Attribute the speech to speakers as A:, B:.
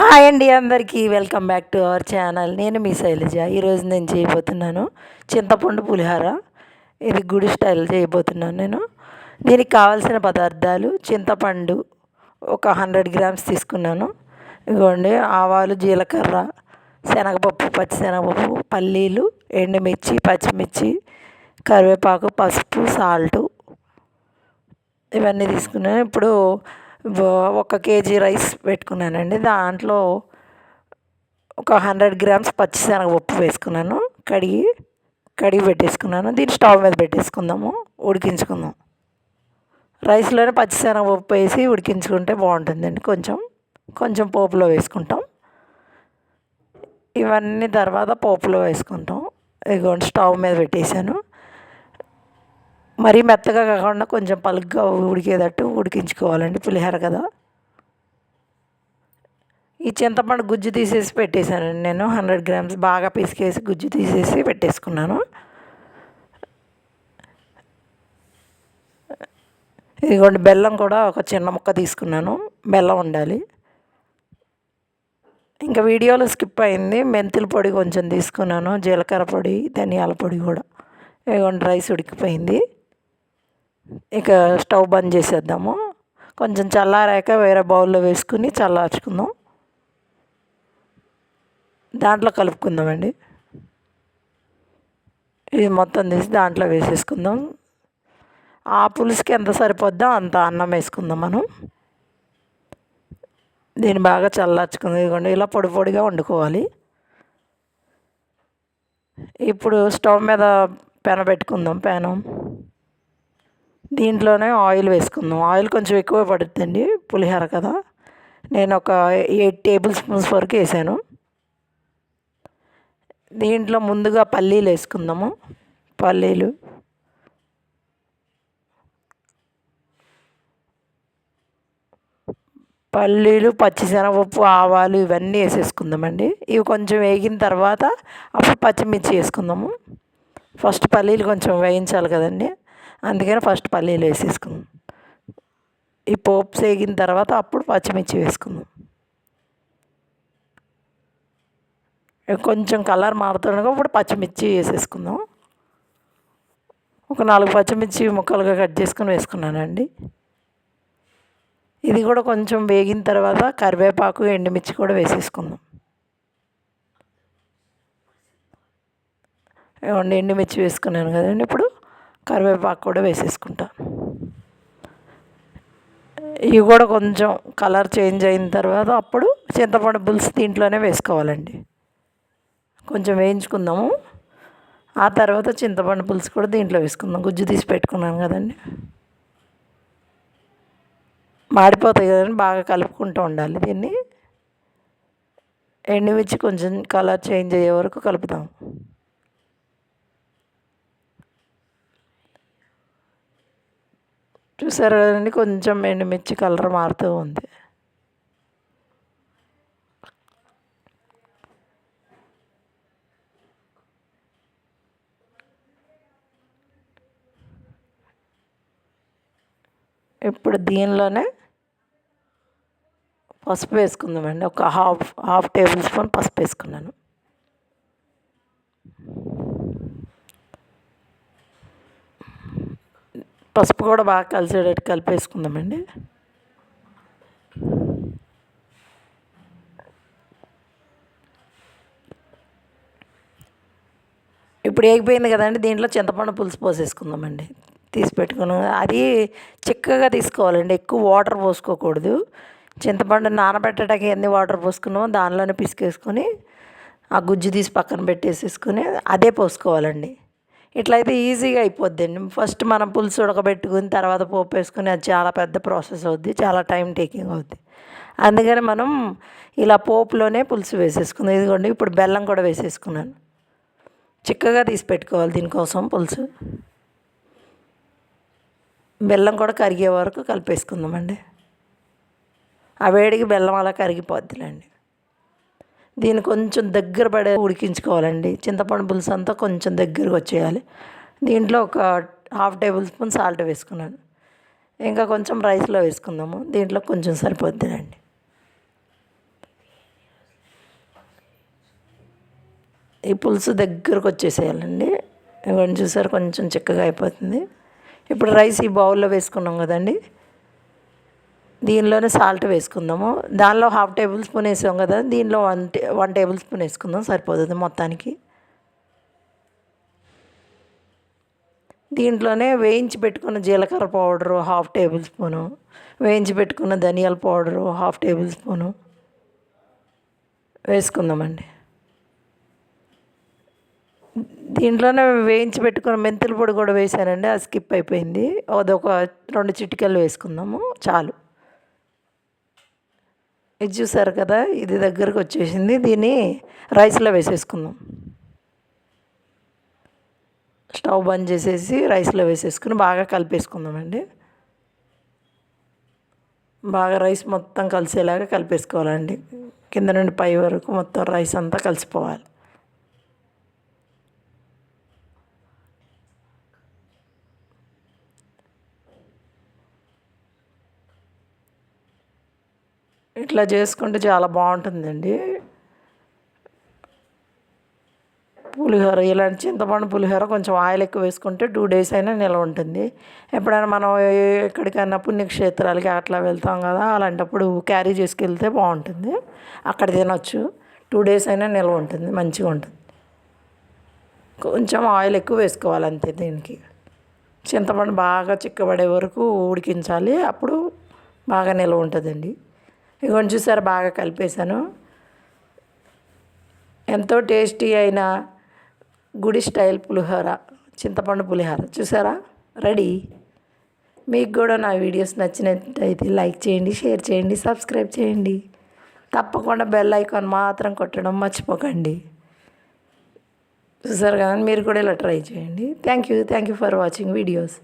A: Hi అండి అందరికీ welcome back to our channel. నేను మీ శైలజ. ఈరోజు నేను చేయబోతున్నాను చింతపండు పులిహోర. ఇది గుడి స్టైల్ చేయబోతున్నాను నేను. దీనికి కావాల్సిన పదార్థాలు చింతపండు ఒక 100 గ్రామ్స్ తీసుకున్నాను. ఇదిగోండి ఆవాలు, జీలకర్ర, శనగపప్పు, పచ్చిశనగపప్పు, పల్లీలు, ఎండుమిర్చి, పచ్చిమిర్చి, కరివేపాకు, పసుపు, సాల్టు ఇవన్నీ తీసుకున్నాను. ఇప్పుడు 1 కేజీ రైస్ పెట్టుకున్నానండి. దాంట్లో ఒక 100 గ్రామ్స్ పచ్చిశనగపప్పు వేసుకున్నాను. కడిగి పెట్టేసుకున్నాను. దీన్ని స్టవ్ మీద పెట్టేసుకుందాము, ఉడికించుకుందాం. రైస్లోనే పచ్చిశనగపప్పు వేసి ఉడికించుకుంటే బాగుంటుందండి. కొంచెం పోపులో వేసుకుంటాం. ఇవన్నీ తర్వాత పోపులో వేసుకుంటాం. ఇదిగోండి స్టవ్ మీద పెట్టేశాను. మరీ మెత్తగా కాకుండా కొంచెం పలుగ్గా ఉడికేటట్టు ఉడికించుకోవాలండి, పులిహోర కదా. ఈ చింతపండు గుజ్జు తీసేసి పెట్టేశానండి నేను. 100 గ్రామ్స్ బాగా పిసికేసి గుజ్జు తీసేసి పెట్టేసుకున్నాను. ఇదిగోండి బెల్లం కూడా ఒక చిన్న ముక్క తీసుకున్నాను. బెల్లం ఉండాలి. ఇంకా వీడియోలో స్కిప్ అయింది. మెంతుల పొడి కొంచెం తీసుకున్నాను, జీలకర్ర పొడి, ధనియాల పొడి కూడా. ఇదిగోండి రైస్ ఉడికిపోయింది. ఇక స్టవ్ బంద్ చేసేద్దాము. కొంచెం చల్లారాక వేరే బౌల్లో వేసుకుని చల్లార్చుకుందాం. దాంట్లో కలుపుకుందామండి. ఇది మొత్తం తీసి దాంట్లో వేసేసుకుందాం. ఆ పులుసుకి ఎంత సరిపోద్దో అంత అన్నం వేసుకుందాం మనం. దీన్ని బాగా చల్లార్చుకుందాం. ఇదిగోండి ఇలా పొడి పొడిగా వండుకోవాలి. ఇప్పుడు స్టవ్ మీద పెట్టుకుందాం. దీంట్లోనే ఆయిల్ వేసుకుందాం. ఆయిల్ కొంచెం ఎక్కువ పడుతుందండి, పులిహోర కదా. నేను ఒక 8 టేబుల్ స్పూన్స్ వరకు వేసాను. దీంట్లో ముందుగా పల్లీలు వేసుకుందాము. పల్లీలు, పచ్చిశనగపప్పు, ఆవాలు ఇవన్నీ వేసేసుకుందామండి. ఇవి కొంచెం వేగిన తర్వాత అప్పుడు పచ్చిమిర్చి వేసుకుందాము. ఫస్ట్ పల్లీలు కొంచెం వేయించాలి కదండి, అందుకని ఫస్ట్ పల్లీలు వేసేసుకుందాం. ఈ పోపు వేగిన తర్వాత అప్పుడు పచ్చిమిర్చి వేసుకుందాం. కొంచెం కలర్ మారుతుండగా ఇప్పుడు పచ్చిమిర్చి వేసేసుకుందాం. ఒక 4 పచ్చిమిర్చి ముక్కలుగా కట్ చేసుకుని వేసుకున్నానండి. ఇది కూడా కొంచెం వేగిన తర్వాత కరివేపాకు, ఎండుమిర్చి కూడా వేసేసుకుందాం. ఎండుమిర్చి వేసుకున్నాను కదండి. ఇప్పుడు కరివేపాకు కూడా వేసేసుకుంటాను. ఇవి కూడా కొంచెం కలర్ చేంజ్ అయిన తర్వాత అప్పుడు చింతపండు పులుసు దీంట్లోనే వేసుకోవాలండి. కొంచెం వేయించుకుందాము. ఆ తర్వాత చింతపండు పులుసు కూడా దీంట్లో వేసుకుందాం. గుజ్జు తీసి పెట్టుకున్నాను కదండి. మాడిపోతాయి కదండి, బాగా కలుపుకుంటూ ఉండాలి దీన్ని. ఎండుమిర్చి కొంచెం కలర్ చేంజ్ అయ్యే వరకు కలుపుదాం. చూసారు కదండి, కొంచెం ఎండుమిర్చి కలర్ మారుతూ ఉంది. ఇప్పుడు దీనిలోనే పసుపు వేసుకుందామండి. ఒక హాఫ్ టేబుల్ స్పూన్ పసుపు వేసుకున్నాను. పసుపు కూడా బాగా కలిసేటట్టు కలిపేసుకుందామండి. ఇప్పుడు వేగిపోయింది కదండి, దీంట్లో చింతపండు పులుసు పోసేసుకుందామండి. తీసి పెట్టుకున్నాం. అది చిక్కగా తీసుకోవాలండి, ఎక్కువ వాటర్ పోసుకోకూడదు. చింతపండు నానబెట్టడానికి ఎన్ని వాటర్ పోసుకున్నామో దానిలోనే పిసికేసుకొని ఆ గుజ్జు తీసి పక్కన పెట్టేసేసుకొని అదే పోసుకోవాలండి. ఇట్లయితే ఈజీగా అయిపోద్దండి. ఫస్ట్ మనం పులుసు ఉడకబెట్టుకుని తర్వాత పోపు వేసుకుని అది చాలా పెద్ద ప్రాసెస్ అవుద్ది, చాలా టైం టేకింగ్ అవుద్ది. అందుకని మనం ఇలా పోపులోనే పులుసు వేసేసుకుందాం. ఇదిగోండి ఇప్పుడు బెల్లం కూడా వేసేసుకున్నాను. చిక్కగా తీసి పెట్టుకోవాలి దీనికోసం పులుసు. బెల్లం కూడా కరిగే వరకు కలిపేసుకుందామండి. ఆ వేడికి బెల్లం అలా కరిగిపోద్దిలేండి. దీన్ని కొంచెం దగ్గర పడే ఉడికించుకోవాలండి. చింతపండు పులుసు అంతా కొంచెం దగ్గరకు వచ్చేయాలి. దీంట్లో ఒక హాఫ్ టేబుల్ స్పూన్ సాల్ట్ వేసుకున్నాను. ఇంకా కొంచెం రైస్లో వేసుకుందాము. దీంట్లో కొంచెం సరిపోద్దిలేండి. ఈ పులుసు దగ్గరకు వచ్చేసేయాలండి. ఇవన్నీ చూసారు కొంచెం చిక్కగా అయిపోతుంది. ఇప్పుడు రైస్ ఈ బౌల్లో వేసుకున్నాం కదండి, దీనిలోనే సాల్ట్ వేసుకుందాము. దానిలో 1/2 టేబుల్ స్పూన్ వేసాం కదా, దీనిలో 1 టేబుల్ స్పూన్ వేసుకుందాం, సరిపోతుంది మొత్తానికి. దీంట్లోనే వేయించి పెట్టుకున్న జీలకర్ర పౌడరు 1/2 టేబుల్ స్పూను, వేయించి పెట్టుకున్న ధనియాల పౌడరు 1/2 టేబుల్ స్పూను వేసుకుందామండి. దీంట్లోనే వేయించి పెట్టుకున్న మెంతుల పొడి కూడా వేసానండి, అది స్కిప్ అయిపోయింది. అదొక 2 చిటికెలు వేసుకుందాము చాలు. ఇది చూసారు కదా, ఇది దగ్గరకు వచ్చేసింది. దీన్ని రైస్లో వేసేసుకుందాం. స్టవ్ బంద్ చేసేసి రైస్లో వేసేసుకుని బాగా కలిపేసుకుందామండి. బాగా రైస్ మొత్తం కలిసేలాగా కలిపేసుకోవాలండి. కింద నుండి పై వరకు మొత్తం రైస్ అంతా కలిసిపోవాలి. ఇట్లా చేసుకుంటే చాలా బాగుంటుందండి పులిహోర. ఇలాంటి చింతపండు పులిహోర కొంచెం ఆయిల్ ఎక్కువ వేసుకుంటే 2 డేస్ అయినా నిల్వ ఉంటుంది. ఎప్పుడైనా మనం ఎక్కడికైనా పుణ్యక్షేత్రాలకి అట్లా వెళ్తాం కదా, అలాంటప్పుడు క్యారీ చేసుకెళ్తే బాగుంటుంది. అక్కడ తినొచ్చు, 2 డేస్ అయినా నిల్వ ఉంటుంది, మంచిగా ఉంటుంది. కొంచెం ఆయిల్ ఎక్కువ వేసుకోవాలి అంతే. దీనికి చింతపండు బాగా చిక్కబడే వరకు ఉడికించాలి, అప్పుడు బాగా నిల్వ ఉంటుందండి. ఇదిగోండి చూసారు, బాగా కలిపేశాను. ఎంతో టేస్టీ అయిన గుడి స్టైల్ పులిహోర, చింతపండు పులిహోర చూసారా, రెడీ. మీకు కూడా నా వీడియోస్ నచ్చినట్టయితే లైక్ చేయండి, షేర్ చేయండి, సబ్స్క్రైబ్ చేయండి. తప్పకుండా బెల్ ఐకాన్ మాత్రం కొట్టడం మర్చిపోకండి. చూసారు కదా, మీరు కూడా ఇలా ట్రై చేయండి. Thank you for watching videos.